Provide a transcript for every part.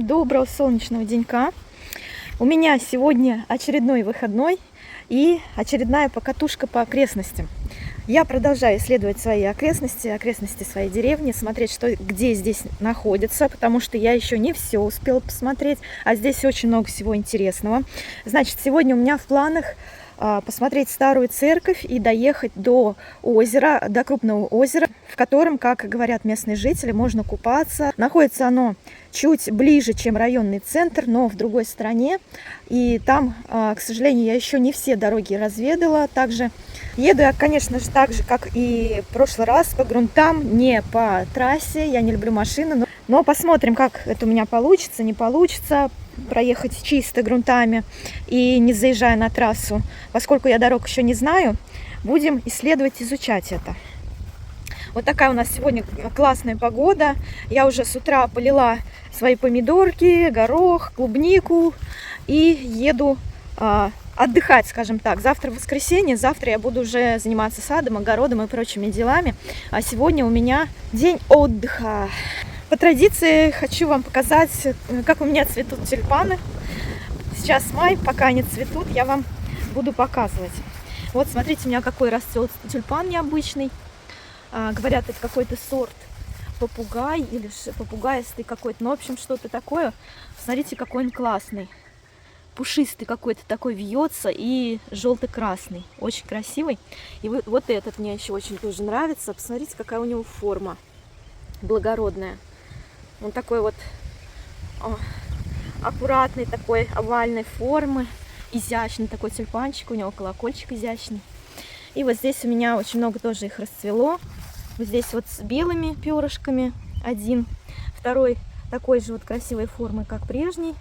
Всем доброго солнечного денька. У меня сегодня очередной выходной и очередная покатушка по окрестностям. Я продолжаю исследовать свои окрестности своей деревни, смотреть, где здесь находится, потому что я еще не все успела посмотреть, а здесь очень много всего интересного. Значит, сегодня у меня в планах посмотреть старую церковь и доехать до озера, до крупного озера, в котором, как говорят местные жители, можно купаться. Находится оно чуть ближе, чем районный центр, но в другой стороне. И там, к сожалению, я еще не все дороги разведала. Также еду я, конечно же, так же, как и в прошлый раз, по грунтам, не по трассе. Я не люблю машины, но посмотрим, как это у меня получится, не получится проехать чисто грунтами и не заезжая на трассу. Поскольку я дорог еще не знаю, будем исследовать, изучать это. Вот такая у нас сегодня классная погода. Я уже с утра полила свои помидорки, горох, клубнику и еду отдыхать, скажем так. Завтра воскресенье, завтра я буду уже заниматься садом, огородом и прочими делами. А сегодня у меня день отдыха. По традиции хочу вам показать, как у меня цветут тюльпаны. Сейчас май, пока они цветут, я вам буду показывать. Вот смотрите, у меня какой растет тюльпан необычный. Говорят, это какой-то сорт попугай или попугайстый какой-то. Ну, в общем, что-то такое. Смотрите, какой он классный. Пушистый какой-то такой вьется и желто-красный. Очень красивый. И вот этот мне еще очень тоже нравится. Посмотрите, какая у него форма благородная. Он такой вот аккуратный, такой овальной формы, изящный такой тюльпанчик, у него колокольчик изящный. И вот здесь у меня очень много тоже их расцвело. Вот здесь вот с белыми перышками один, второй такой же вот красивой формы, как прежний.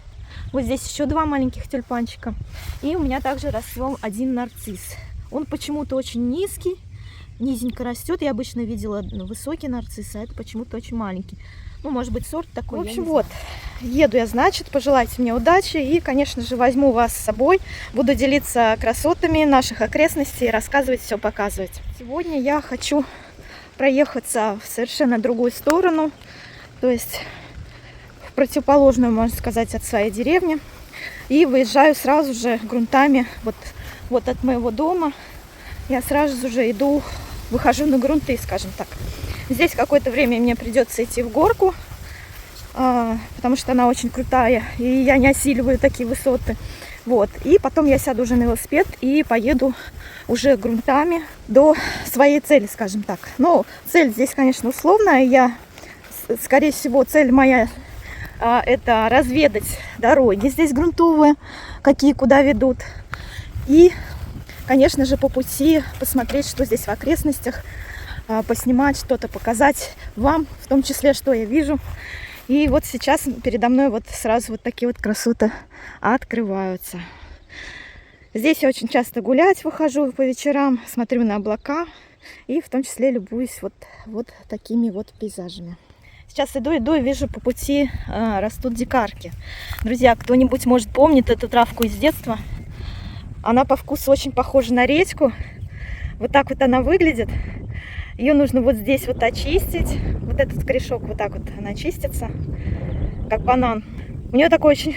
Вот здесь еще два маленьких тюльпанчика. И у меня также расцвел один нарцисс. Он почему-то очень низкий, низенько растет. Я обычно видела высокий нарцисс, а это почему-то очень маленький. Ну, может быть, сорт такой. В общем, вот, еду я, значит, пожелайте мне удачи. И, конечно же, возьму вас с собой. Буду делиться красотами наших окрестностей, рассказывать, все показывать. Сегодня я хочу проехаться в совершенно другую сторону. То есть в противоположную, можно сказать, от своей деревни. И выезжаю сразу же грунтами вот от моего дома. Я сразу же выхожу на грунты, скажем так. Здесь какое-то время мне придется идти в горку, потому что она очень крутая, и я не осиливаю такие высоты. Вот. И потом я сяду уже на велосипед и поеду уже грунтами до своей цели, скажем так. Но цель здесь, конечно, условная. Скорее всего, цель моя это разведать дороги здесь грунтовые, какие куда ведут. И, конечно же, по пути посмотреть, что здесь в окрестностях, поснимать что-то, показать вам, в том числе, что я вижу. И вот сейчас передо мной вот сразу вот такие вот красоты открываются. Здесь я очень часто гулять выхожу по вечерам, смотрю на облака и в том числе любуюсь вот такими вот пейзажами. Сейчас иду и вижу по пути растут дикарки. Друзья, кто-нибудь, может, помнит эту травку из детства? Она по вкусу очень похожа на редьку. Вот так вот она выглядит. Ее нужно вот здесь вот очистить. Вот этот корешок вот так вот она чистится, как банан. У нее такой очень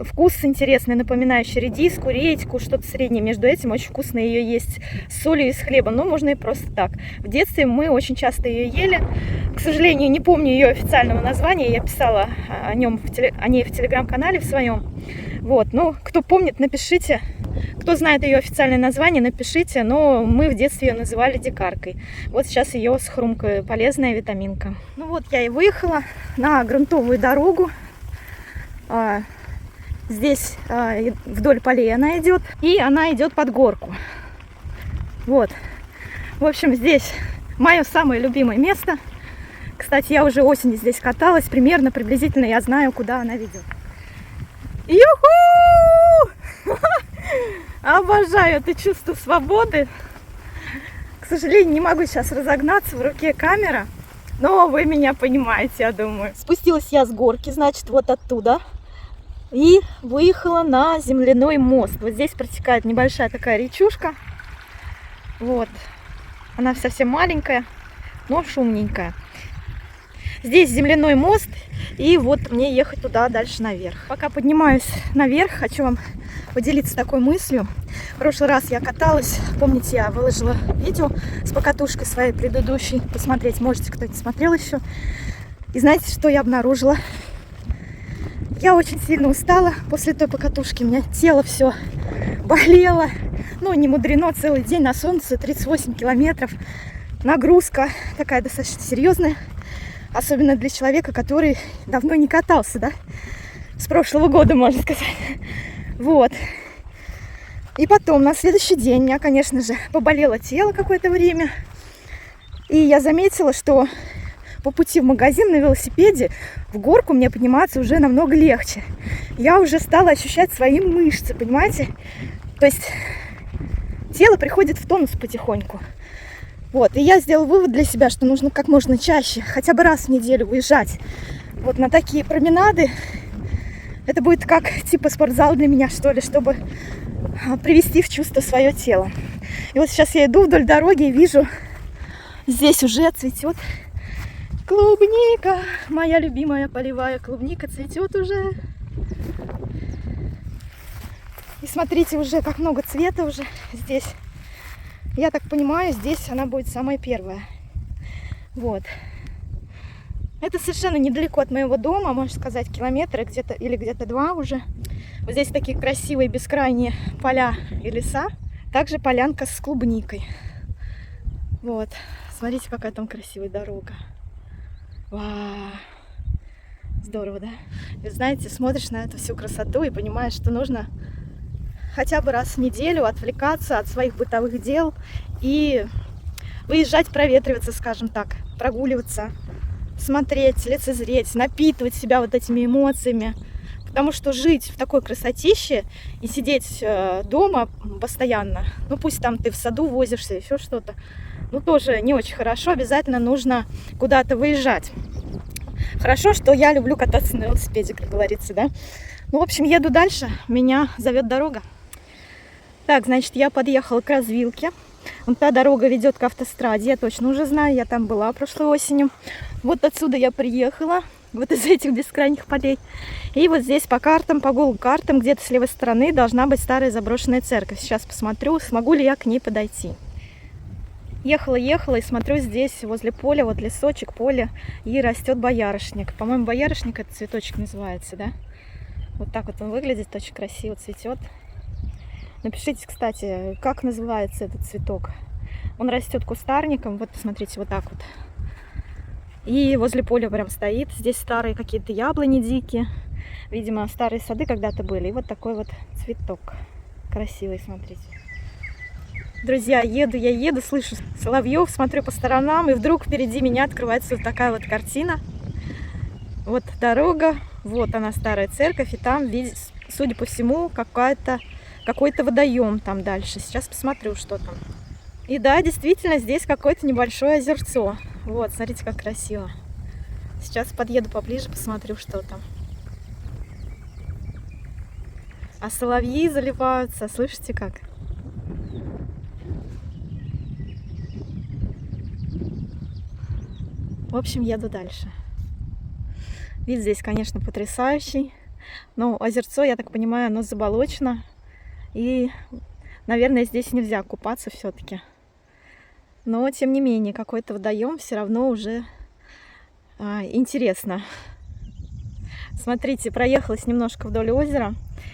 вкус интересный, напоминающий редиску, редьку, что-то среднее между этим. Очень вкусно ее есть с солью и с хлебом, но можно и просто так. В детстве мы очень часто ее ели. К сожалению, не помню ее официального названия. Я писала о ней в телеграм-канале в своем. Вот, ну, кто помнит, напишите. Кто знает ее официальное название, напишите. Но мы в детстве ее называли дикаркой. Вот сейчас ее схрумкаю. Полезная витаминка. Ну вот, я и выехала на грунтовую дорогу. Здесь вдоль полей она идет. И она идет под горку. Вот. В общем, здесь мое самое любимое место. Кстати, я уже осенью здесь каталась. Приблизительно я знаю, куда она ведет. Юху! Обожаю это чувство свободы. К сожалению, не могу сейчас разогнаться, в руке камера, но вы меня понимаете, я думаю. Спустилась я с горки, значит, вот оттуда, и выехала на земляной мост. Вот здесь протекает небольшая такая речушка. Вот. Она совсем маленькая, но шумненькая. Здесь земляной мост, и вот мне ехать туда дальше наверх. Пока поднимаюсь наверх, хочу вам поделиться такой мыслью. В прошлый раз я каталась, помните, я выложила видео с покатушкой своей предыдущей. Посмотреть можете, кто не смотрел еще. И знаете, что я обнаружила? Я очень сильно устала после той покатушки. У меня тело все болело. Ну, не мудрено, целый день на солнце, 38 километров. Нагрузка такая достаточно серьезная. Особенно для человека, который давно не катался, да? С прошлого года, можно сказать. Вот. И потом, на следующий день, у меня, конечно же, поболело тело какое-то время. И я заметила, что по пути в магазин на велосипеде в горку мне подниматься уже намного легче. Я уже стала ощущать свои мышцы, понимаете? То есть тело приходит в тонус потихоньку. Вот, и я сделала вывод для себя, что нужно как можно чаще, хотя бы раз в неделю выезжать вот на такие променады. Это будет как типа спортзал для меня, что ли, чтобы привести в чувство свое тело. И вот сейчас я иду вдоль дороги и вижу, здесь уже цветет клубника. Моя любимая полевая клубника цветет уже. И смотрите, уже как много цвета уже здесь. Я так понимаю, здесь она будет самая первая. Вот. Это совершенно недалеко от моего дома, можно сказать, километра где-то или где-то 2 уже. Вот здесь такие красивые бескрайние поля и леса. Также полянка с клубникой. Вот. Смотрите, какая там красивая дорога. Вау. Здорово, да? Вы знаете, смотришь на эту всю красоту и понимаешь, что нужно хотя бы раз в неделю отвлекаться от своих бытовых дел и выезжать проветриваться, скажем так, прогуливаться, смотреть, лицезреть, напитывать себя вот этими эмоциями. Потому что жить в такой красотище и сидеть дома постоянно, ну пусть там ты в саду возишься, еще что-то, ну тоже не очень хорошо, обязательно нужно куда-то выезжать. Хорошо, что я люблю кататься на велосипеде, как говорится, да. Ну, в общем, еду дальше, меня зовет дорога. Так, значит, я подъехала к развилке. Вот та дорога ведет к автостраде, я точно уже знаю, я там была прошлой осенью. Вот отсюда я приехала, вот из этих бескрайних полей. И вот здесь по картам, по Google картам, где-то с левой стороны должна быть старая заброшенная церковь. Сейчас посмотрю, смогу ли я к ней подойти. Ехала и смотрю, здесь возле поля, вот лесочек, поле, и растет боярышник. По-моему, боярышник этот цветочек называется, да? Вот так вот он выглядит, очень красиво цветет. Напишите, кстати, как называется этот цветок. Он растет кустарником, вот посмотрите, вот так вот. И возле поля прям стоит. Здесь старые какие-то яблони дикие. Видимо, старые сады когда-то были. И вот такой вот цветок. Красивый, смотрите. Друзья, я еду, слышу соловьев, смотрю по сторонам, и вдруг впереди меня открывается вот такая вот картина. Вот дорога, вот она, старая церковь, и там, судя по всему, какой-то водоем там дальше. Сейчас посмотрю, что там. И да, действительно, здесь какое-то небольшое озерцо. Вот, смотрите, как красиво. Сейчас подъеду поближе, посмотрю, что там. А соловьи заливаются, слышите как? В общем, еду дальше. Вид здесь, конечно, потрясающий. Но озерцо, я так понимаю, оно заболочено. И, наверное, здесь нельзя купаться все-таки. Но, тем не менее, какой-то водоем все равно уже интересно. Смотрите, проехалась немножко вдоль озера,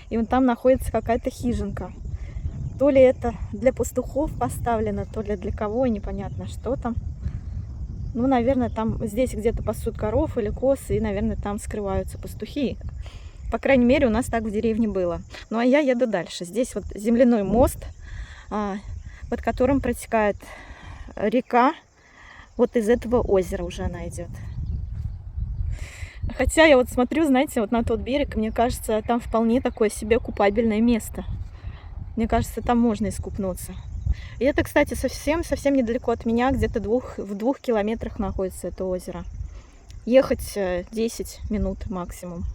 и вон там находится какая-то хижинка. То ли это для пастухов поставлено, то ли для кого, непонятно, что там. Ну, наверное, там здесь где-то пасут коров или коз, и, наверное, там скрываются пастухи. По крайней мере, у нас так в деревне было. Ну, а я еду дальше. Здесь вот земляной мост, под которым протекает река. Вот из этого озера уже она идет. Хотя я вот смотрю, знаете, вот на тот берег, мне кажется, там вполне такое себе купабельное место. Мне кажется, там можно искупнуться. И это, кстати, совсем недалеко от меня, где-то в 2 километрах находится это озеро. Ехать 10 минут максимум.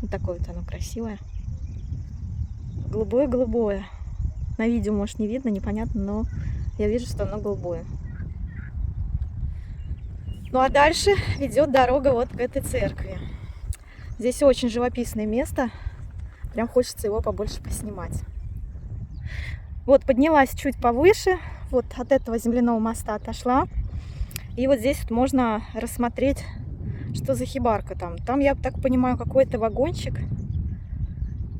Вот такое вот оно красивое. Голубое-голубое. На видео, может, не видно, непонятно, но я вижу, что оно голубое. Ну а дальше ведет дорога вот к этой церкви. Здесь очень живописное место. Прям хочется его побольше поснимать. Вот поднялась чуть повыше. Вот от этого земляного моста отошла. И вот здесь вот можно рассмотреть, что за хибарка там. Там, я так понимаю, какой-то вагончик.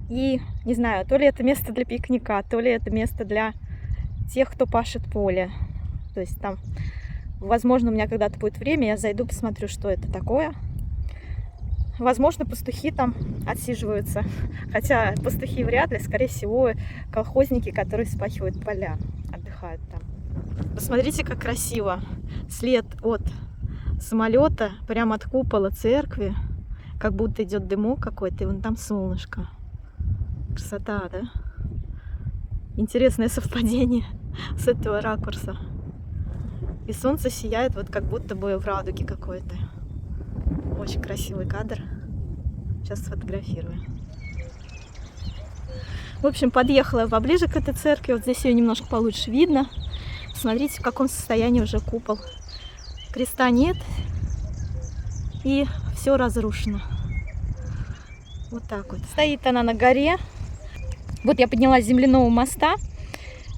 И не знаю, то ли это место для пикника, то ли это место для тех, кто пашет поле. То есть там, возможно, у меня когда-то будет время, я зайду, посмотрю, что это такое. Возможно, пастухи там отсиживаются. Хотя пастухи вряд ли, скорее всего, колхозники, которые вспахивают поля, отдыхают там. Посмотрите, как красиво. След от самолета, прямо от купола церкви. Как будто идет дымок какой-то, и вон там солнышко. Красота, да? Интересное совпадение с этого ракурса. И солнце сияет вот как будто бы в радуге какой-то. Очень красивый кадр. Сейчас сфотографирую. В общем, подъехала я поближе к этой церкви. Вот здесь ее немножко получше видно. Смотрите, в каком состоянии уже купол. Креста нет. И все разрушено. Вот так вот. Стоит она на горе. Вот я поднялась с земляного моста.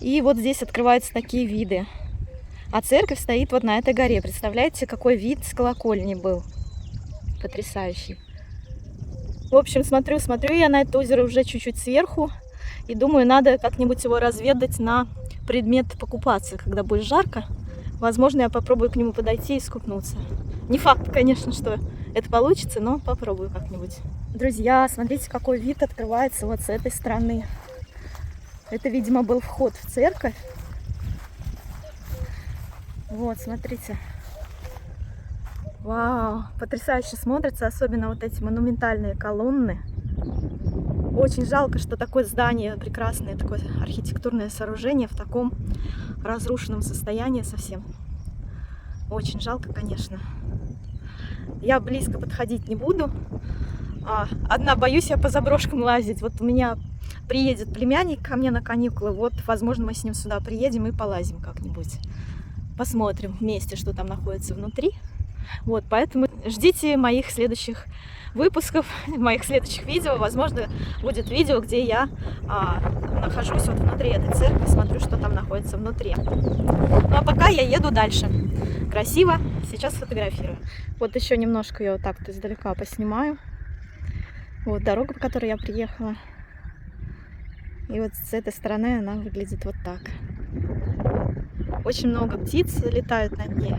И вот здесь открываются такие виды. А церковь стоит вот на этой горе. Представляете, какой вид с колокольни был. Потрясающий. В общем, смотрю я на это озеро уже чуть-чуть сверху. И думаю, надо как-нибудь его разведать на предмет покупаться. Когда будет жарко, возможно, я попробую к нему подойти и искупнуться. Не факт, конечно, что это получится, но попробую как-нибудь. Друзья, смотрите, какой вид открывается вот с этой стороны. Это, видимо, был вход в церковь. Вот, смотрите. Вау, потрясающе смотрится, особенно вот эти монументальные колонны. Очень жалко, что такое здание прекрасное, такое архитектурное сооружение в таком разрушенном состоянии совсем. Очень жалко, конечно. Я близко подходить не буду. Одна боюсь я по заброшкам лазить. Вот у меня приедет племянник ко мне на каникулы. Вот, возможно, мы с ним сюда приедем и полазим как-нибудь. Посмотрим вместе, что там находится внутри. Вот, поэтому ждите моих следующих выпусков, моих следующих видео. Возможно, будет видео, где я нахожусь вот внутри этой церкви, смотрю, что там находится внутри. Ну а пока я еду дальше. Красиво, сейчас фотографирую. Вот еще немножко я вот так-то издалека поснимаю. Вот дорога, по которой я приехала. И вот с этой стороны она выглядит вот так. Очень много птиц летают над ней.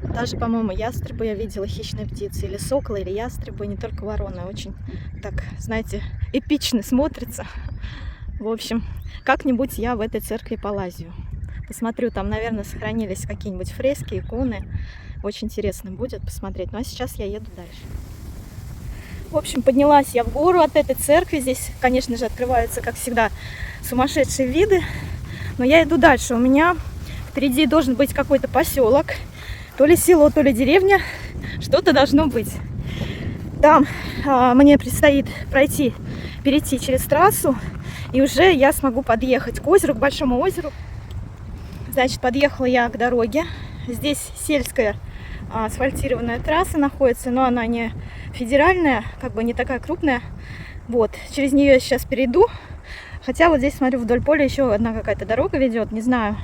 Даже, по-моему, ястребы я видела, хищные птицы. Или соколы, или ястребы, не только вороны. Очень так, знаете, эпично смотрится. В общем, как-нибудь я в этой церкви полазю. Посмотрю, там, наверное, сохранились какие-нибудь фрески, иконы. Очень интересно будет посмотреть. Ну, а сейчас я еду дальше. В общем, поднялась я в гору от этой церкви. Здесь, конечно же, открываются, как всегда, сумасшедшие виды. Но я иду дальше. У меня впереди должен быть какой-то поселок. То ли село, то ли деревня. Что-то должно быть. Там мне предстоит перейти через трассу. И уже я смогу подъехать к озеру, к большому озеру. Значит, подъехала я к дороге. Здесь сельская асфальтированная трасса находится, но она не федеральная, как бы не такая крупная. Вот, через нее я сейчас перейду. Хотя вот здесь, смотрю, вдоль поля еще одна какая-то дорога ведет. Не знаю,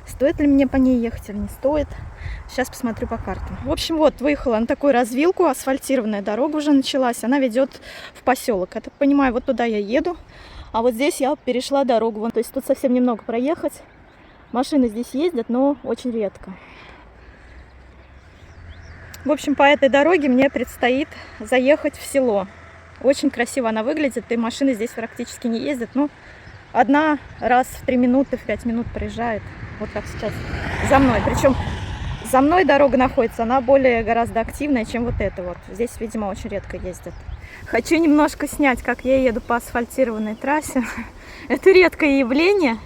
стоит ли мне по ней ехать или не стоит. Сейчас посмотрю по картам. В общем, вот, выехала на такую развилку. Асфальтированная дорога уже началась. Она ведет в поселок. Я так понимаю, вот туда я еду. А вот здесь я перешла дорогу. То есть тут совсем немного проехать. Машины здесь ездят, но очень редко. В общем, по этой дороге мне предстоит заехать в село. Очень красиво она выглядит, и машины здесь практически не ездят. Ну, одна раз в 3 минуты, в 5 минут проезжает. Вот как сейчас за мной. Причем за мной дорога находится, она более гораздо активная, чем вот эта вот. Здесь, видимо, очень редко ездят. Хочу немножко снять, как я еду по асфальтированной трассе. Это редкое явление.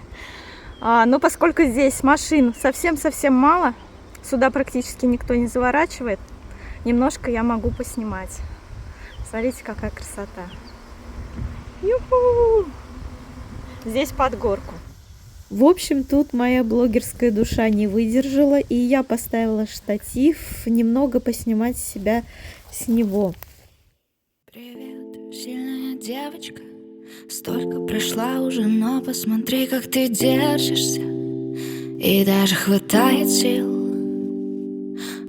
Но поскольку здесь машин совсем-совсем мало, сюда практически никто не заворачивает, немножко я могу поснимать. Смотрите, какая красота. Ю-ху! Здесь под горку. В общем, тут моя блогерская душа не выдержала, и я поставила штатив немного поснимать себя с него. Привет, сильная девочка, столько прошла уже, но посмотри, как ты держишься, и даже хватает сил.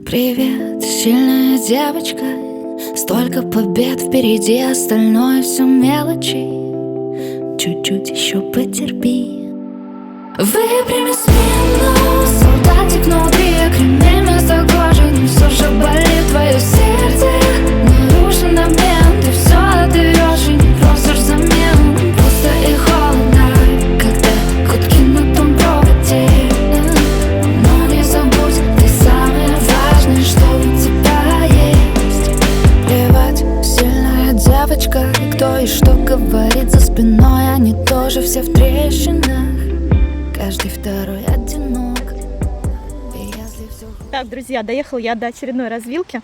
Привет, сильная девочка, столько побед впереди, остальное все мелочи. Чуть-чуть еще потерпи. Выпрями спину, солдатик внутри, кремень вместо кожи, но все же болит твое сердце. Нарушен обмен, ты все отдаешь и не просишь взамен. Просто и холодно, когда кутки на том проводе. Но не забудь, ты самое важное, что у тебя есть. Плевать, сильная девочка, кто и что говорит за спиной, они тоже все в трещинах. Каждый второй одинок. Так, друзья, доехал я до очередной развилки.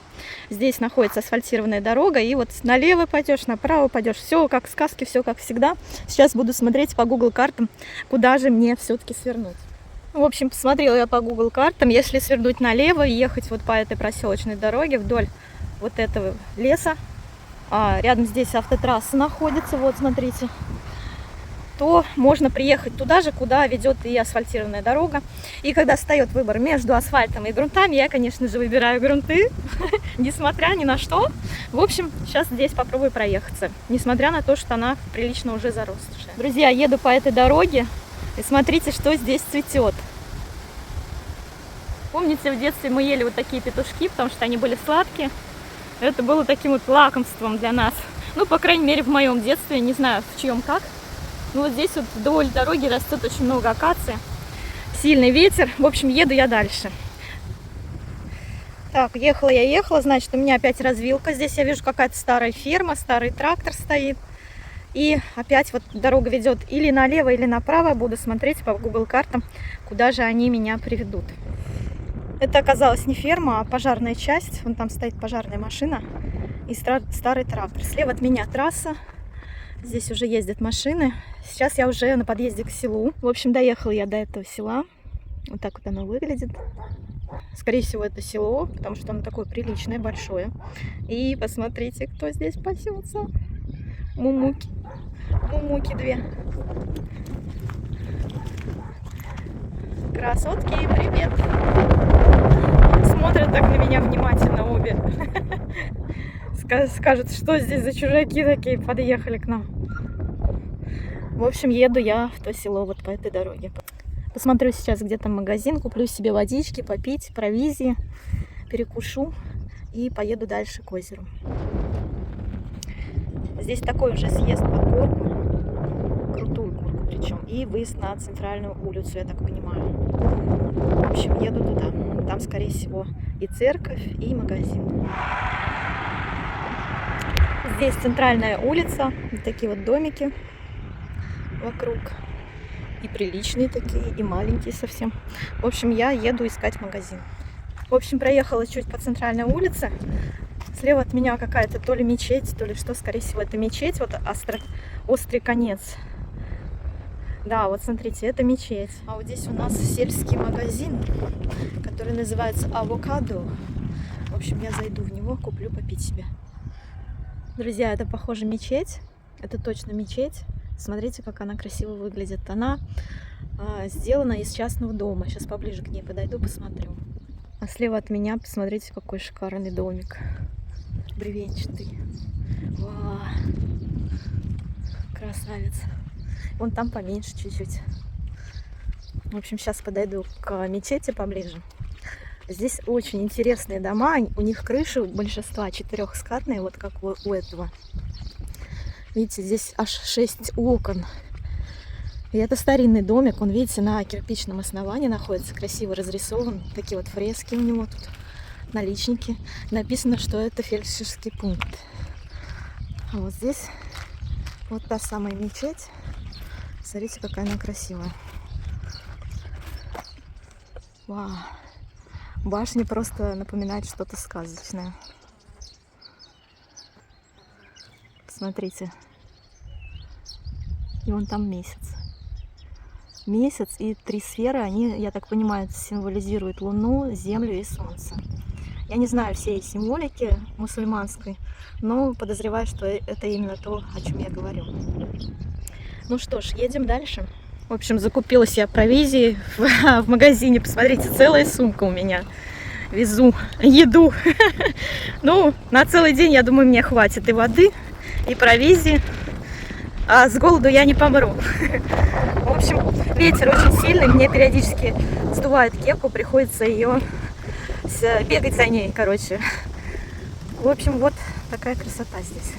Здесь находится асфальтированная дорога, и вот налево пойдешь, направо пойдешь. Все как в сказке, все как всегда. Сейчас буду смотреть по Google картам, куда же мне все-таки свернуть. В общем, посмотрела я по Google картам. Если свернуть налево и ехать вот по этой проселочной дороге вдоль вот этого леса, рядом здесь автотрасса находится, вот смотрите, то можно приехать туда же, куда ведет и асфальтированная дорога. И когда встает выбор между асфальтом и грунтами, я, конечно же, выбираю грунты, несмотря ни на что. В общем, сейчас здесь попробую проехаться, несмотря на то, что она прилично уже заросшая. Друзья, еду по этой дороге, и смотрите, что здесь цветет. Помните, в детстве мы ели вот такие петушки, потому что они были сладкие. Это было таким вот лакомством для нас. Ну, по крайней мере, в моем детстве, не знаю, в чьем как. Ну, вот здесь вот вдоль дороги растет очень много акации. Сильный ветер. В общем, еду я дальше. Так, ехала, значит, у меня опять развилка. Здесь я вижу какая-то старая ферма, старый трактор стоит. И опять вот дорога ведет или налево, или направо. Буду смотреть по Google картам, куда же они меня приведут. Это оказалась не ферма, а пожарная часть. Вон там стоит пожарная машина и старый трактор. Слева от меня трасса. Здесь уже ездят машины. Сейчас я уже на подъезде к селу. В общем, доехала я до этого села. Вот так вот оно выглядит. Скорее всего, это село, потому что оно такое приличное, большое. И посмотрите, кто здесь пасется. Мумуки. Мумуки две. Красотки, привет. Смотрят так на меня внимательно обе. Скажут, что здесь за чужаки такие подъехали к нам. В общем, еду я в то село вот по этой дороге. Посмотрю сейчас, где там магазин, куплю себе водички, попить, провизии, перекушу и поеду дальше к озеру. Здесь такой уже съезд под горку, крутую горку причем, и выезд на центральную улицу, я так понимаю. В общем, еду туда. Там, скорее всего, и церковь, и магазин. Здесь центральная улица, вот такие вот домики вокруг. И приличные такие, и маленькие совсем. В общем, я еду искать магазин. В общем, проехала чуть по центральной улице. Слева от меня какая-то то ли мечеть, то ли что, скорее всего, это мечеть. Вот острый конец. Да, вот смотрите, это мечеть. А вот здесь у нас сельский магазин, который называется Авокадо. В общем, я зайду в него, куплю попить себе. Друзья, это похоже мечеть. Это точно мечеть. Смотрите, как она красиво выглядит. Она сделана из частного дома. Сейчас поближе к ней подойду, посмотрю. А слева от меня, посмотрите, какой шикарный домик. Бревенчатый. Вау. Красавец. Вон там поменьше чуть-чуть. В общем, сейчас подойду к мечети поближе. Здесь очень интересные дома. У них крыши у большинства четырехскатные, вот как у этого. Видите, здесь аж 6 окон. И это старинный домик. Он, видите, на кирпичном основании находится. Красиво разрисован. Такие вот фрески у него тут. Наличники. Написано, что это фельдшерский пункт. А вот здесь вот та самая мечеть. Смотрите, какая она красивая. Вау. Башня просто напоминает что-то сказочное. Смотрите. И вон там месяц. месяц и 3 сферы, они, я так понимаю, символизируют Луну, Землю и Солнце. Я не знаю всей символики мусульманской, но подозреваю, что это именно то, о чем я говорю. Ну что ж, едем дальше. В общем, закупилась я провизией в магазине. Посмотрите, целая сумка у меня. Везу еду. Ну, на целый день, я думаю, мне хватит и воды, и провизии. А с голоду я не помру. В общем, ветер очень сильный, мне периодически сдувает кепку, приходится ее бегать за ней, короче. В общем, вот такая красота здесь.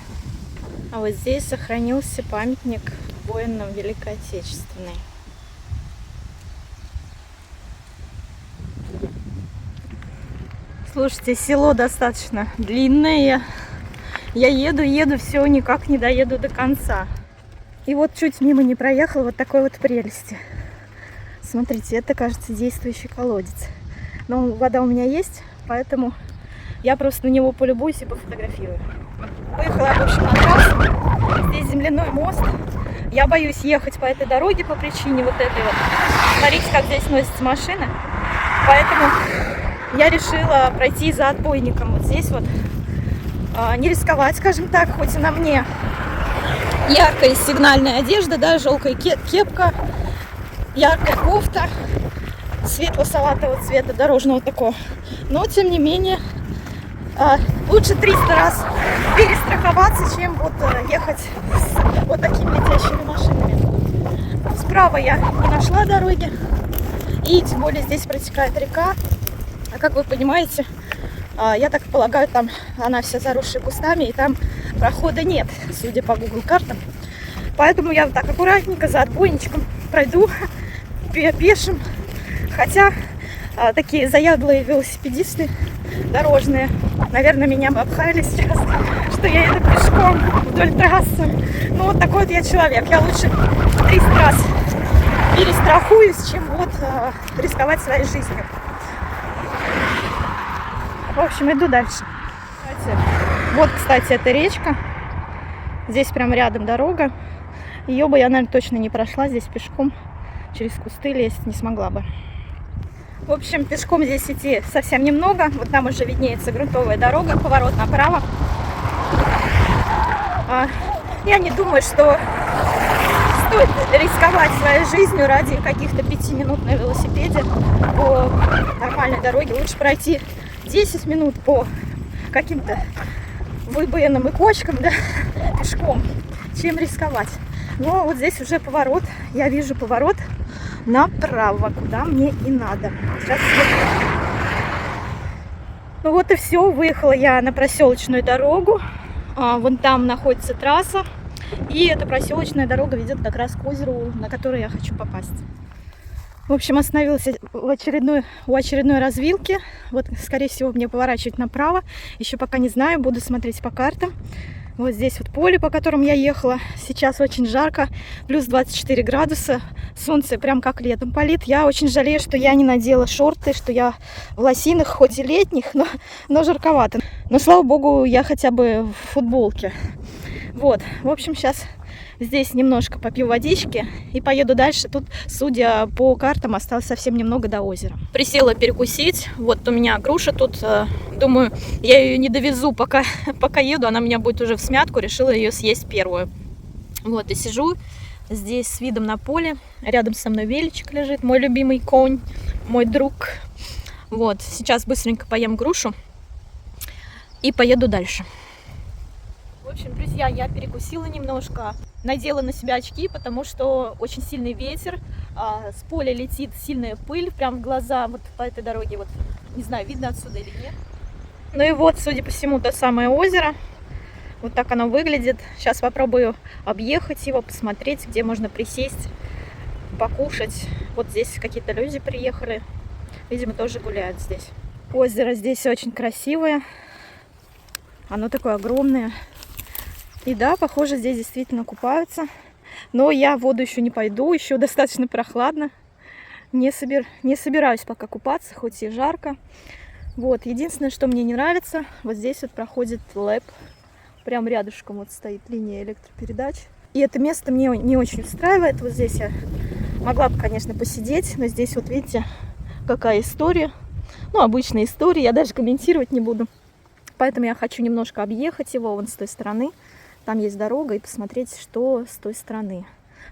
А вот здесь сохранился памятник воинам Великой Отечественной. Слушайте, село достаточно длинное. Я еду, все, никак не доеду до конца. И вот чуть мимо не проехала вот такой вот прелести. Смотрите, это, кажется, действующий колодец. Но вода у меня есть, поэтому я просто на него полюбуюсь и пофотографирую. Выехала, в общем, на трассу. Здесь земляной мост. Я боюсь ехать по этой дороге по причине вот этой вот. Смотрите, как здесь носятся машины. Поэтому я решила пройти за отбойником. Вот здесь вот. Не рисковать, скажем так, хоть и на мне яркая сигнальная одежда, да, желтая кепка, яркая кофта светло-салатового цвета, дорожного такого. Но, тем не менее, лучше 300 раз перестраховаться, чем вот ехать с вот такими летящими машинами. Справа я не нашла дороги, и тем более здесь протекает река. А как вы понимаете, я так полагаю, там она вся заросшая кустами, и там прохода нет, судя по Google картам. Поэтому я вот так аккуратненько за отбойничком пройду пешим. Хотя такие заядлые велосипедисты дорожные, наверное, меня бы обхаяли сейчас, что я иду пешком вдоль трассы. Ну вот такой вот я человек. Я лучше 300 раз перестрахуюсь, чем вот рисковать своей жизнью. В общем, иду дальше. Вот, кстати, эта речка. Здесь прям рядом дорога. Ее бы я, наверное, точно не прошла здесь пешком. Через кусты лезть не смогла бы. В общем, пешком здесь идти совсем немного. Вот там уже виднеется грунтовая дорога, поворот направо. Я не думаю, что стоит рисковать своей жизнью ради каких-то 5 минут на велосипеде по нормальной дороге. Лучше пройти 10 минут по каким-то выбоинам и кочкам, да, пешком, чем рисковать. Но вот здесь уже поворот. Я вижу поворот направо, куда мне и надо. Сейчас ну вот и все. Выехала я на проселочную дорогу. Вон там находится трасса. И эта проселочная дорога ведет как раз к озеру, на которое я хочу попасть. В общем, остановилась у очередной развилки. Вот, скорее всего, мне поворачивать направо. Еще пока не знаю, буду смотреть по картам. Вот здесь вот поле, по которому я ехала. Сейчас очень жарко, плюс 24 градуса. Солнце прям как летом палит. Я очень жалею, что я не надела шорты, что я в лосинах, хоть и летних, но жарковато. Но, слава богу, я хотя бы в футболке. Вот, в общем, сейчас здесь немножко попью водички и поеду дальше. Тут, судя по картам, осталось совсем немного до озера. Присела перекусить. Вот у меня груша тут. Думаю, я ее не довезу, пока еду. Она у меня будет уже в смятку. Решила ее съесть первую. Вот, и сижу здесь с видом на поле. Рядом со мной величик лежит. Мой любимый конь, мой друг. Вот, сейчас быстренько поем грушу и поеду дальше. В общем, друзья, я перекусила немножко, надела на себя очки, потому что очень сильный ветер, с поля летит сильная пыль прям в глаза, вот по этой дороге, вот, не знаю, видно отсюда или нет. Ну и вот, судя по всему, то самое озеро, вот так оно выглядит. Сейчас попробую объехать его, посмотреть, где можно присесть, покушать. Вот здесь какие-то люди приехали, видимо, тоже гуляют здесь. Озеро здесь очень красивое, оно такое огромное. И да, похоже, здесь действительно купаются. Но я в воду еще не пойду, еще достаточно прохладно. Не собираюсь пока купаться, хоть и жарко. Вот, единственное, что мне не нравится, вот здесь вот проходит ЛЭП. Прям рядышком вот стоит линия электропередач. И это место мне не очень устраивает. Вот здесь я Могла бы, конечно, посидеть, но здесь вот видите, какая история. Ну, обычная история, я даже комментировать не буду. Поэтому я хочу немножко объехать его вон с той стороны. Там есть дорога, и посмотреть, что с той стороны.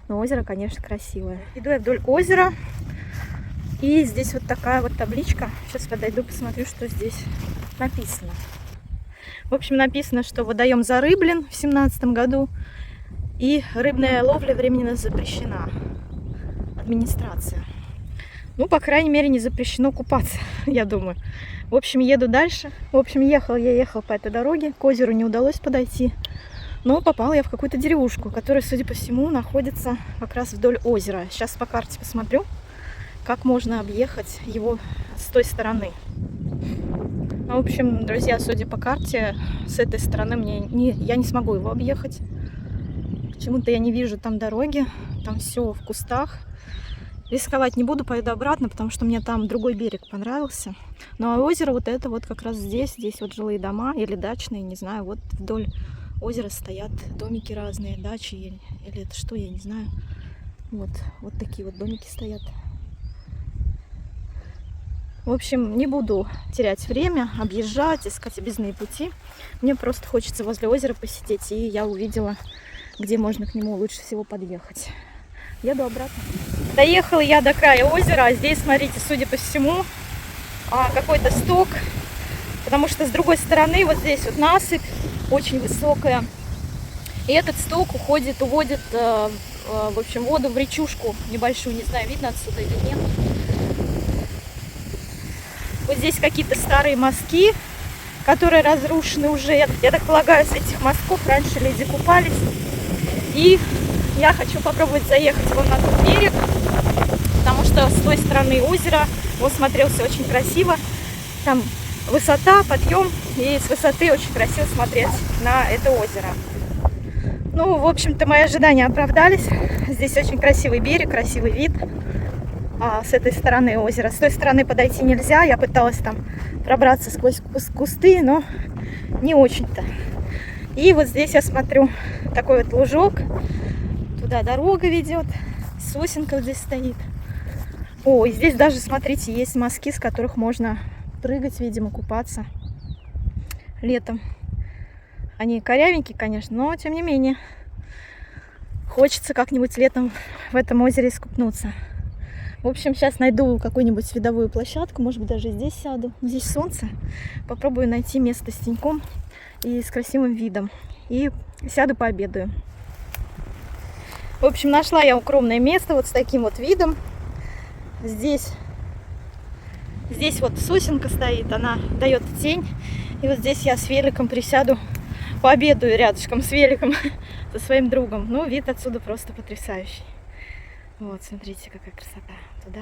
Но озеро, конечно, красивое. Иду я вдоль озера. И здесь вот такая вот табличка. Сейчас подойду, посмотрю, что здесь написано. В общем, написано, что водоем зарыблен в 2017 году. И рыбная ловля временно запрещена. Администрация. Ну, по крайней мере, не запрещено купаться, я думаю. В общем, еду дальше. В общем, я ехала по этой дороге. К озеру не удалось подойти. Но попала я в какую-то деревушку, которая, судя по всему, находится как раз вдоль озера. Сейчас по карте посмотрю, как можно объехать его с той стороны. Ну, в общем, друзья, судя по карте, с этой стороны я не смогу его объехать. Почему-то я не вижу там дороги. Там все в кустах. Рисковать не буду, поеду обратно, потому что мне там другой берег понравился. Ну а озеро вот это вот как раз здесь. Здесь вот жилые дома или дачные, не знаю. Вот вдоль озера стоят домики разные, дачи или это что, я не знаю. Вот такие вот домики стоят. В общем, не буду терять время, объезжать, искать объездные пути. Мне просто хочется возле озера посидеть, и я увидела, где можно к нему лучше всего подъехать. Еду обратно. Доехала я до края озера, а здесь, смотрите, судя по всему, какой-то сток, потому что с другой стороны вот здесь вот насыпь очень высокая, и этот сток уводит, в общем, воду в речушку небольшую, не знаю, видно отсюда или нет. Вот здесь какие-то старые мостки, которые разрушены уже, я так полагаю, с этих мостков раньше люди купались, и я хочу попробовать заехать вон на тот берег, потому что с той стороны озера он смотрелся очень красиво. Там высота, подъем, и с высоты очень красиво смотреть на это озеро. Ну, в общем-то, мои ожидания оправдались. Здесь очень красивый берег, красивый вид. С этой стороны озера. С той стороны подойти нельзя. Я пыталась там пробраться сквозь кусты, но не очень-то. И вот здесь я смотрю такой вот лужок. Туда дорога ведет. Сосенка вот здесь стоит. О, и здесь даже, смотрите, есть мостки, с которых можно прыгать, видимо, купаться летом. Они корявенькие, конечно, но тем не менее. Хочется как-нибудь летом в этом озере искупнуться. В общем, сейчас найду какую-нибудь видовую площадку. Может быть, даже здесь сяду. Здесь солнце. Попробую найти место с теньком и с красивым видом. И сяду, пообедаю. В общем, нашла я укромное место вот с таким вот видом. Здесь вот сосенка стоит, она дает тень. И вот здесь я с великом присяду, пообедаю рядышком с великом со своим другом. Ну, вид отсюда просто потрясающий. Вот, смотрите, какая красота. Туда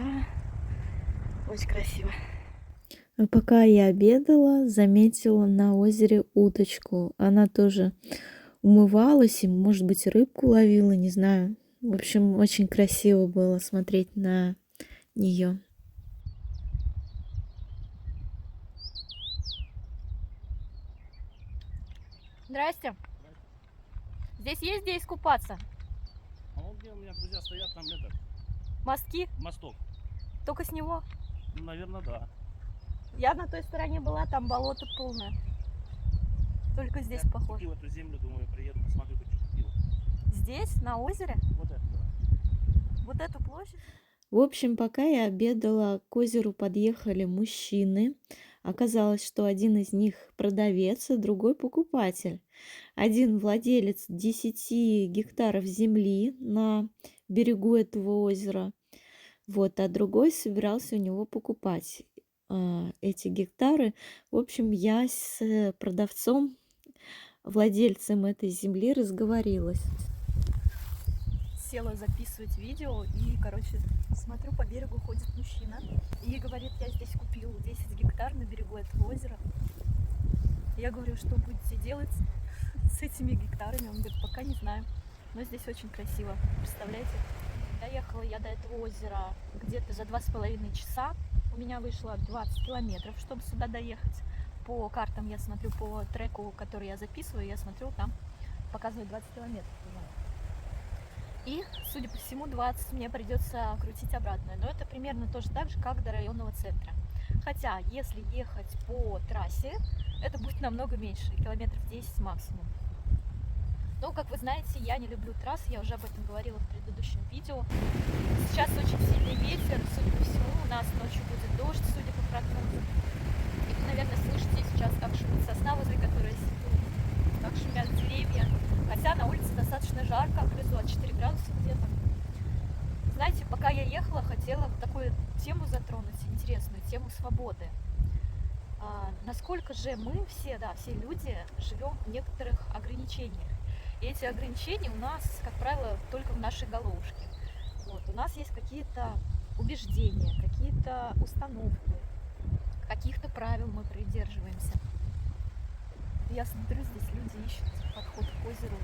очень красиво. А пока я обедала, заметила на озере уточку. Она тоже умывалась и, может быть, рыбку ловила, не знаю. В общем, очень красиво было смотреть на нее. Здрасте. Здесь есть где искупаться? А вот где у меня друзья стоят, там это, Мостки? мосток. Только с него? Ну, наверное, да. Я на той стороне была, там болото полное. Только здесь Я похоже. купил эту землю, думаю, приеду, посмотрю, как что купил. Здесь, на озере? Вот это, да. Вот эту площадь? В общем, пока я обедала, к озеру подъехали мужчины. Оказалось, что один из них продавец, а другой покупатель. Один владелец 10 гектаров земли на берегу этого озера, вот, а другой собирался у него покупать эти гектары. В общем, я с продавцом, владельцем этой земли, разговорилась. Села записывать видео и, короче, смотрю, по берегу ходит мужчина и говорит, я здесь купил 10 гектар на берегу этого озера. Я говорю, что будете делать с этими гектарами? Он говорит, пока не знаю, но здесь очень красиво, представляете? Доехала я до этого озера где-то за 2,5 часа. У меня вышло 20 километров, чтобы сюда доехать. По картам я смотрю, по треку, который я записываю, я смотрю, там показывает 20 километров. И, судя по всему, 20 мне придется крутить обратно. Но это примерно тоже так же, как до районного центра. Хотя, если ехать по трассе, это будет намного меньше, километров 10 максимум. Но, как вы знаете, я не люблю трассы, я уже об этом говорила в предыдущем видео. Сейчас очень сильный ветер, судя по всему, у нас ночью будет дождь, судя по прогнозу. И вы, наверное, слышите сейчас, как шумит сосна, возле которой я сижу, как шумят деревья. Хотя на улице достаточно жарко, внизу от 4 градуса где-то. Знаете, пока я ехала, хотела такую тему затронуть, интересную, тему свободы. Насколько же мы все люди живем в некоторых ограничениях. И эти ограничения у нас, как правило, только в нашей головушке. Вот. У нас есть какие-то убеждения, какие-то установки, каких-то правил мы придерживаемся. Я смотрю, здесь люди ищут подход к озеру,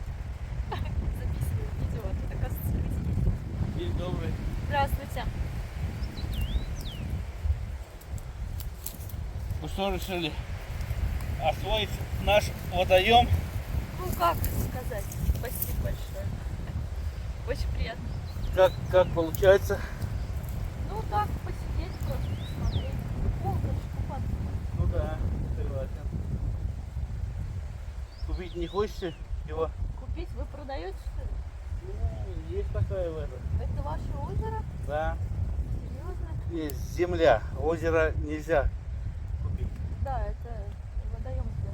записывают видео, а тут, оказывается, люди есть. День добрый. Здравствуйте. Ну что, решили освоить наш водоем? Ну, как сказать? Спасибо большое. Очень приятно. Как получается? Ну, так, посидеть просто, посмотреть. Холодно же купаться. Ну да, согласен. Купить не хочется его? Купить вы продаете, что ли? Ну, есть такая в этом. Это ваше озеро? Да. Серьезно? Есть земля. Озеро нельзя купить. Да, это водоем для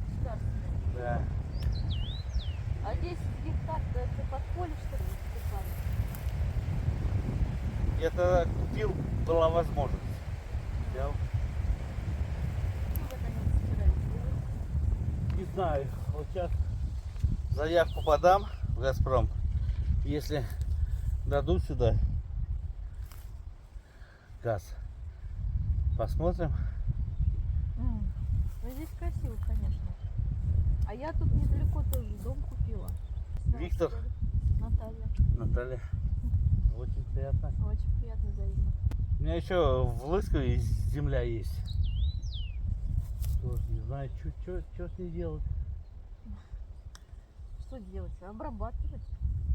государственный. Да. А 10 гектар-то это подполье, что ли, покупали? Я тогда купил, была возможность. Взял. Что вы там собираетесь делать? Не знаю. Вот сейчас заявку подам в Газпром. Если дадут сюда газ, посмотрим. Ну, здесь красиво, конечно. А я тут недалеко тоже дом купила. Виктор. Наталья. Наталья, очень приятно. Очень приятно, взаимно. У меня еще в Лыскове земля есть. Тоже не знаю, что с ней делать. Что делать? Обрабатывать?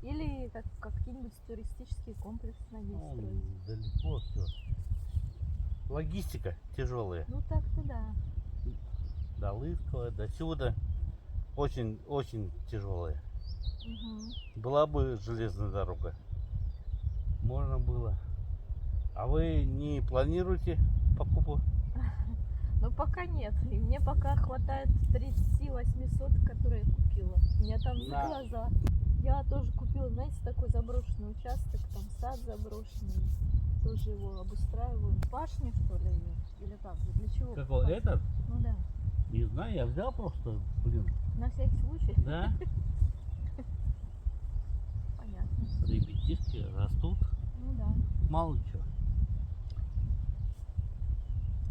Или какие-нибудь туристические комплексы на ней Ну, строить? далеко все. Логистика тяжелая. Ну так-то да. До Лысково, до сюда. Очень тяжелая. Угу. Была бы железная дорога, можно было. А вы не планируете покупку? Ну пока нет. И мне пока хватает 38 соток, которые я купила. У меня там за Да. глаза. Я тоже купила, знаете, такой заброшенный участок, там сад заброшенный. Тоже его обустраиваю. Башня, что ли? Или как? Для чего? Какой покупать? этот? Ну да. Не знаю, я взял просто, На всякий случай. Да, Понятно. ребятишки растут, Ну да. мало чего.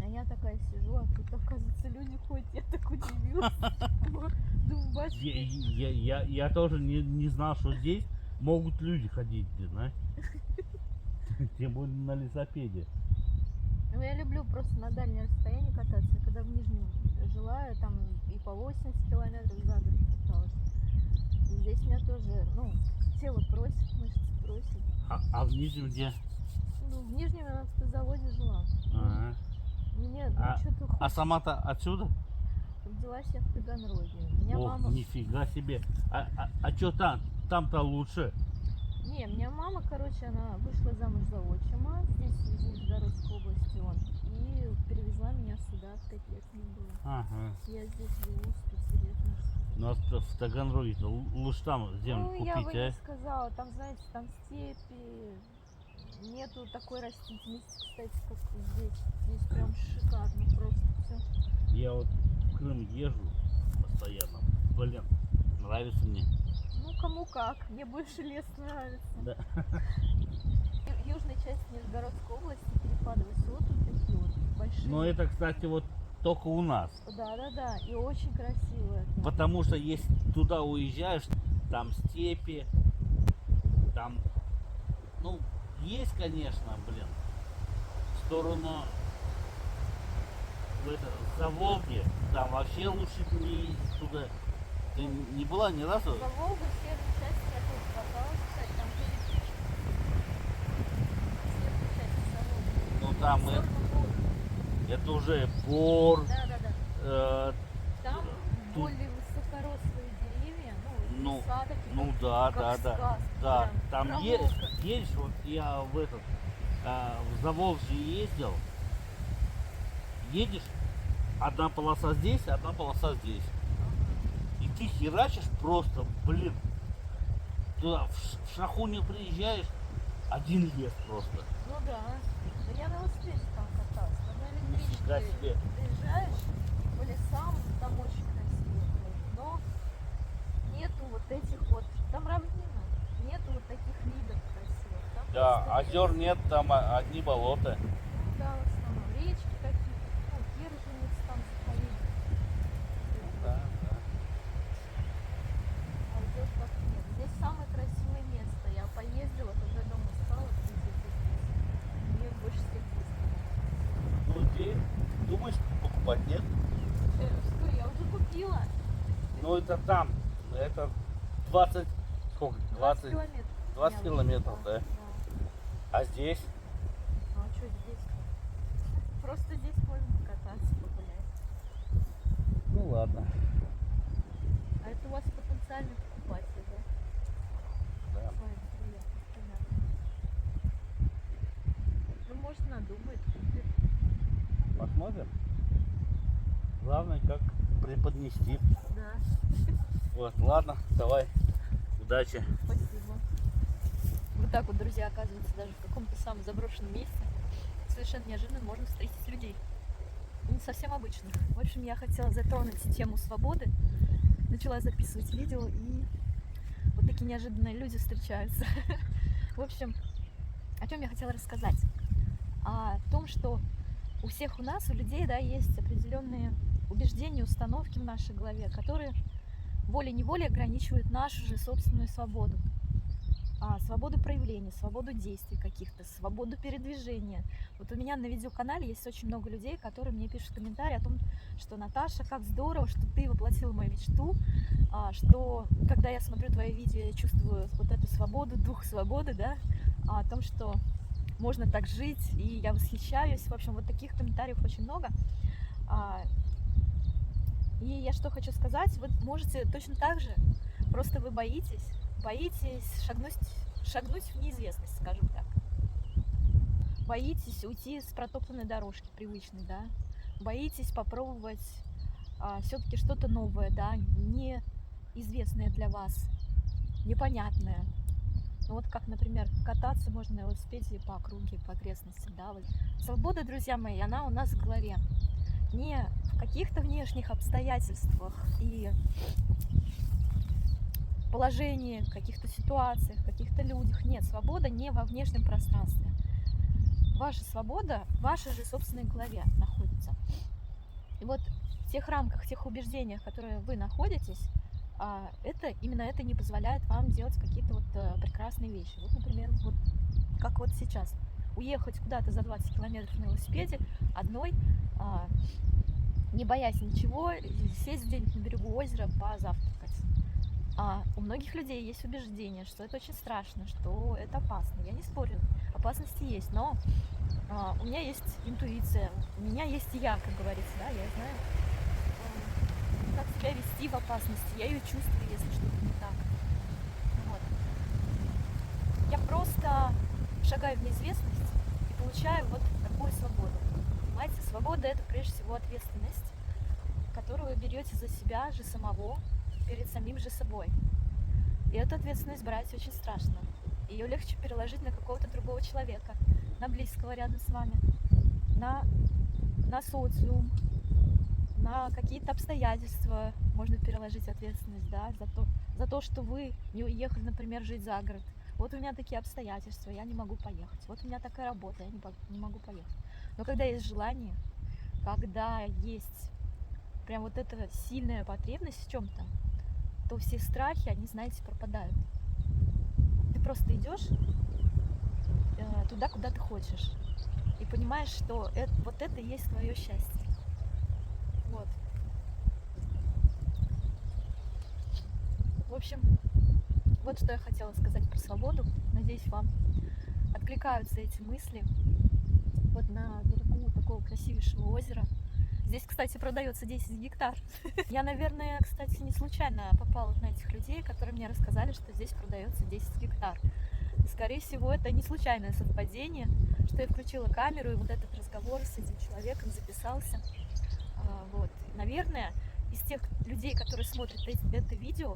А я такая сижу, а тут, оказывается, люди ходят. Я так удивилась. Думаю, батюшка. Я тоже не знал, что здесь могут люди ходить, знаешь. Тем более на велосипеде. Ну, я люблю просто на дальнее расстояние кататься. Когда в Нижнем жила, я там и по 80 километров за город каталась. И здесь меня тоже, ну, тело просит, мышцы просят. А в Нижнем где? Ну, в Нижнем я на автозаводе жила. Ага. Мне, ну, А- что-то А сама-то отсюда? родилась я в Таганроге. У меня Ох, мама... нифига себе. А что там? Там-то лучше. Не, у меня мама, короче, она вышла замуж за отчима, здесь из Нижегородской области он, и перевезла меня сюда, 5 лет мне было. Ага. Я здесь живу с 5 лет. У нас в Таганроге лучше там землю Ну, я бы купить, не а? сказала, там, знаете, там степи, нету такой растительности, кстати, как здесь. Здесь прям шикарно просто все. Я вот в Крым езжу постоянно. Блин, нравится мне. Ну, кому как, мне больше лес нравится. Да. Южная часть Нижегородской области, перепады высот, вот такие вот большие. Но это, кстати, вот только у нас. Да, и очень красиво это. Потому что если туда уезжаешь, там степи, там, ну, есть, конечно, блин, в сторону за Волги, там вообще лучше не ездить туда. Ты не была ни разу? За Волгу, северную часть я тоже каталась, кстати, там там это уже бор. Да, да, да. э, Там тут- более высокорослые деревья, Ну, леса такие, ну да, как да, да. сказка, Да, прям там траволка. едешь, вот я в Заволжье ездил, едешь, одна полоса здесь, одна полоса здесь. И ты херачишь просто, блин, туда в Шахуню приезжаешь, один лес просто. Ну да. Да я на велосипеде там каталась. Там на Нифига электричке себе. приезжаешь по лесам, там очень красиво. Но нету вот этих вот, там равнина, нету вот таких видов красивых. Там Да, просто озер лес. нет, там одни болота. Ну да, в основном речки какие-то, ну, Кирженец там заповедник. Да, да. А озер так нет. Здесь самое красивое место. Я поездила, когда дома стала, мне больше всех здесь понравилось. Ну ты думаешь покупать, нет? Что, я уже купила. Ну это там, это 20, сколько? 20, километров. 20 Я километров, уже, да. А здесь? Ну а что здесь? Просто здесь можно покататься, погулять. Ну ладно. А это у вас потенциальный покупатель, да? Да. Ой, приятно, понятно. Ну, может, надумает, купит. Посмотрим. Главное, как преподнести. Да, Вот, ладно, давай. Удачи. спасибо. Вот так вот, друзья, оказывается, даже в каком-то самом заброшенном месте совершенно неожиданно можно встретить людей. Не совсем обычных. В общем, я хотела затронуть тему свободы. Начала записывать видео, и вот такие неожиданные люди встречаются. В общем, о чем я хотела рассказать? О том, что у всех у нас, у людей, да, есть определенные убеждения, установки в нашей голове, которые волей-неволей ограничивают нашу же собственную свободу. Свободу проявления, свободу действий каких-то, свободу передвижения. Вот у меня на видеоканале есть очень много людей, которые мне пишут комментарии о том, что Наташа, как здорово, что ты воплотила мою мечту, что когда я смотрю твои видео, я чувствую вот эту свободу, дух свободы, да, о том, что можно так жить, и я восхищаюсь. В общем, вот таких комментариев очень много. И я что хочу сказать, вы можете точно так же, просто вы боитесь шагнуть в неизвестность, скажем так. Боитесь уйти с протоптанной дорожки привычной, да, боитесь попробовать все-таки что-то новое, да, неизвестное для вас, непонятное. Ну вот как, например, кататься можно на велосипеде по округе, по окрестностям, да, вот. Свобода, друзья мои, она у нас в голове. Не в каких-то внешних обстоятельствах и положении, каких-то ситуациях, каких-то людях. Нет, свобода не во внешнем пространстве. Ваша свобода в вашей же собственной голове находится. И вот в тех рамках, в тех убеждениях, в которые вы находитесь, именно это не позволяет вам делать какие-то вот прекрасные вещи. Вот, например, вот как вот сейчас. Уехать куда-то за 20 километров на велосипеде одной, не боясь ничего, сесть где-нибудь на берегу озера, позавтракать. У многих людей есть убеждение, что это очень страшно, что это опасно. Я не спорю, опасности есть, но у меня есть интуиция, у меня есть я, как говорится, да, я знаю, как себя вести в опасности, я ее чувствую, если что-то не так. Вот. Я просто шагаю в неизвестность и получаю вот такую свободу. Понимаете, свобода — это прежде всего ответственность, которую вы берете за себя же самого, перед самим же собой. И эту ответственность брать очень страшно. Ее легче переложить на какого-то другого человека, на близкого рядом с вами, на социум, на какие-то обстоятельства можно переложить ответственность, да, за то, что вы не уехали, например, жить за город. Вот у меня такие обстоятельства, я не могу поехать. Вот у меня такая работа, я не могу поехать. Но когда есть желание, когда есть прям вот эта сильная потребность в чем-то, то все страхи, они, знаете, пропадают. Ты просто идешь туда, куда ты хочешь, и понимаешь, что вот это и есть твое счастье. Вот. В общем, вот что я хотела сказать про свободу. Надеюсь, вам откликаются эти мысли. Вот вот на берегу такого красивейшего озера. Здесь, кстати, продается 10 гектар. Я, наверное, кстати, не случайно попала на этих людей, которые мне рассказали, что здесь продается 10 гектар. И, скорее всего, это не случайное совпадение, что я включила камеру, и вот этот разговор с этим человеком записался. Вот. Наверное, из тех людей, которые смотрят это видео,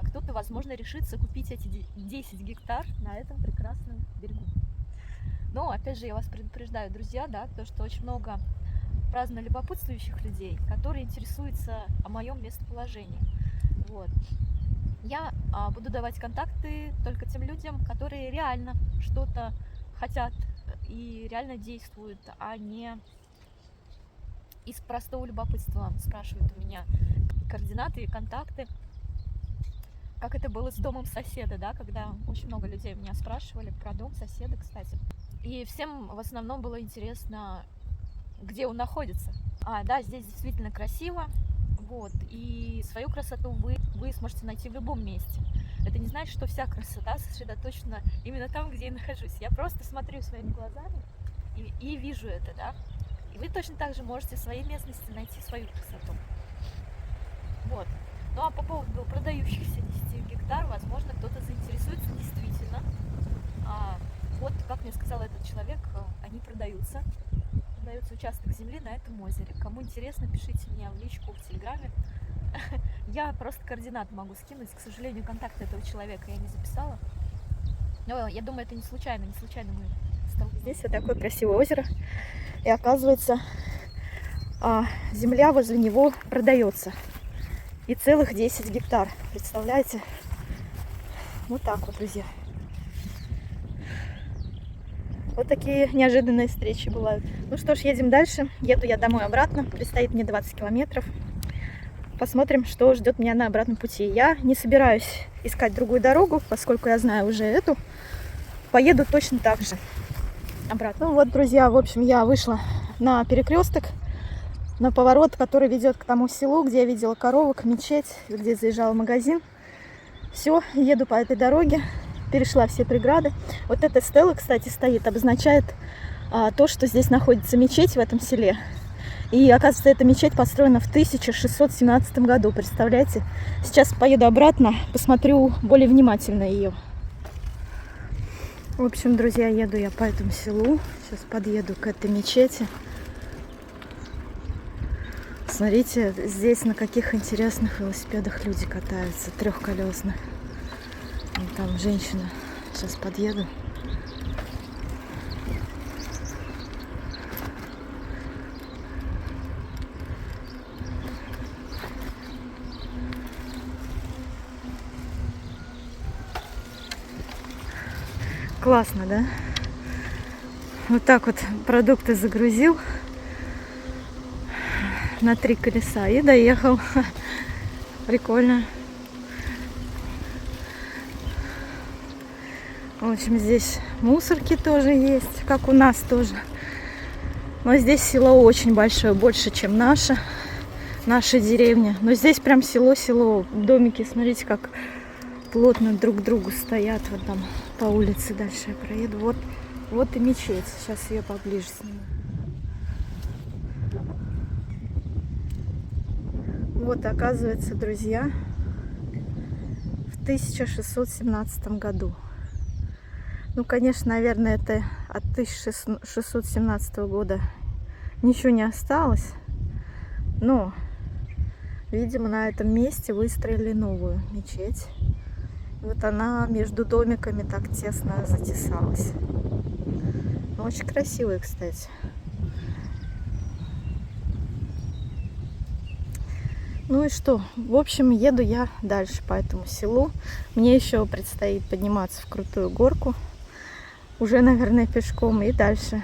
кто-то, возможно, решится купить эти 10 гектар на этом прекрасном берегу. Но, опять же, я вас предупреждаю, друзья, да, то, что очень много праздно любопытствующих людей, которые интересуются о моем местоположении. Вот. Я буду давать контакты только тем людям, которые реально что-то хотят и реально действуют, а не из простого любопытства спрашивают у меня координаты и контакты. Как это было с домом соседа, да, когда очень много людей меня спрашивали про дом соседа, кстати. И всем в основном было интересно, где он находится. Да, здесь действительно красиво, вот, и свою красоту вы сможете найти в любом месте. Это не значит, что вся красота сосредоточена именно там, где я нахожусь. Я просто смотрю своими глазами и вижу это, да. И вы точно так же можете в своей местности найти свою красоту. Вот. Ну а по поводу продающихся 10 гектар, возможно, кто-то заинтересуется действительно. Вот, как мне сказал этот человек, они продаются. Продается участок земли на этом озере. Кому интересно, пишите мне в личку в Телеграме. Я просто координаты могу скинуть. К сожалению, контакт этого человека я не записала. Но я думаю, это не случайно мы столкнулись. Здесь вот такое красивое озеро. И оказывается, земля возле него продается. И целых 10 гектар. Представляете? Вот так вот, друзья. Вот такие неожиданные встречи бывают. Ну что ж, едем дальше. Еду я домой обратно. Предстоит мне 20 километров. Посмотрим, что ждет меня на обратном пути. Я не собираюсь искать другую дорогу, поскольку я знаю уже эту. Поеду точно так же обратно. Ну вот, друзья, в общем, я вышла на перекресток, на поворот, который ведет к тому селу, где я видела коровок, мечеть, где заезжала в магазин. Все, еду по этой дороге. Перешла все преграды. Вот эта стела, кстати, стоит, обозначает то, что здесь находится мечеть в этом селе. И, оказывается, эта мечеть построена в 1617 году, представляете? Сейчас поеду обратно, посмотрю более внимательно ее. В общем, друзья, еду я по этому селу. Сейчас подъеду к этой мечети. Смотрите, здесь на каких интересных велосипедах люди катаются, трехколесных. Там женщина. Сейчас подъеду. Классно, да? Вот так вот продукты загрузил на 3 колеса и доехал. Прикольно. В общем, здесь мусорки тоже есть, как у нас тоже. Но здесь село очень большое, больше, чем наша деревня. Но здесь прям село-село. Домики, смотрите, как плотно друг к другу стоят. Вот там по улице дальше я проеду. Вот и мечеть. Сейчас ее поближе сниму. Вот, оказывается, друзья, в 1617 году. Ну, конечно, наверное, это от 1617 года ничего не осталось. Но, видимо, на этом месте выстроили новую мечеть. Вот она между домиками так тесно затесалась. Но очень красивая, кстати. Ну и что? В общем, еду я дальше по этому селу. Мне еще предстоит подниматься в крутую горку. Уже, наверное, пешком. И дальше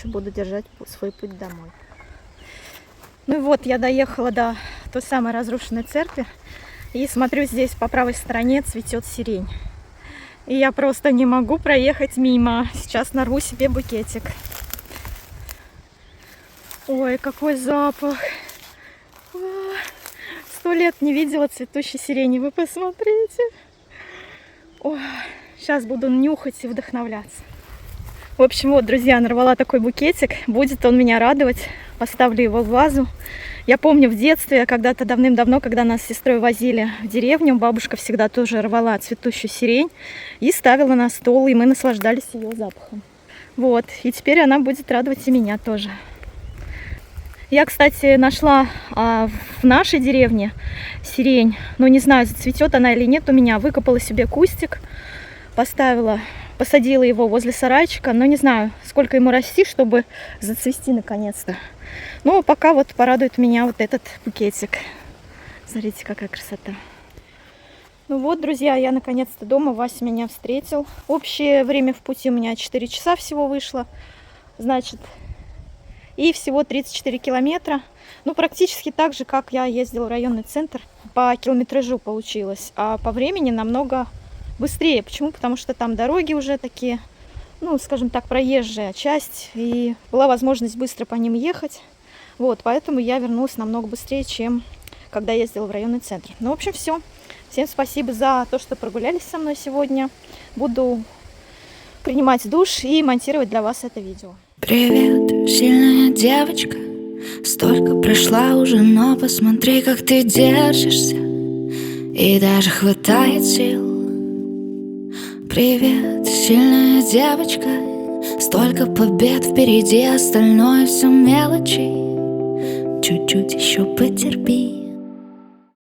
буду держать свой путь домой. Ну и вот, я доехала до той самой разрушенной церкви. И смотрю, здесь по правой стороне цветет сирень. И я просто не могу проехать мимо. Сейчас нарву себе букетик. Ой, какой запах! 100 лет не видела цветущей сирени. Вы посмотрите. Ой, сейчас буду нюхать и вдохновляться. В общем, вот, друзья, нарвала такой букетик. Будет он меня радовать. Поставлю его в вазу. Я помню в детстве, когда-то давным-давно, когда нас с сестрой возили в деревню, бабушка всегда тоже рвала цветущую сирень и ставила на стол, и мы наслаждались ее запахом. Вот, и теперь она будет радовать и меня тоже. Я, кстати, нашла в нашей деревне сирень, но не знаю, зацветет она или нет у меня. Выкопала себе кустик, посадила его возле сарайчика, но не знаю, сколько ему расти, чтобы зацвести наконец-то. Но пока вот порадует меня вот этот букетик. Смотрите, какая красота. Ну вот, друзья, я наконец-то дома. Вася меня встретил. Общее время в пути у меня 4 часа всего вышло. Значит, и всего 34 километра. Ну, практически так же, как я ездила в районный центр. По километражу получилось. А по времени намного быстрее. Почему? Потому что там дороги уже такие, ну, скажем так, проезжая часть. И была возможность быстро по ним ехать. Вот, поэтому я вернулась намного быстрее, чем когда ездила в районный центр. Ну, в общем, все. Всем спасибо за то, что прогулялись со мной сегодня. Буду принимать душ и монтировать для вас это видео. Привет, сильная девочка. Столько прошла уже, но посмотри, как ты держишься. И даже хватает сил. Привет, сильная девочка. Столько побед впереди, остальное все мелочи. Чуть-чуть еще потерпи.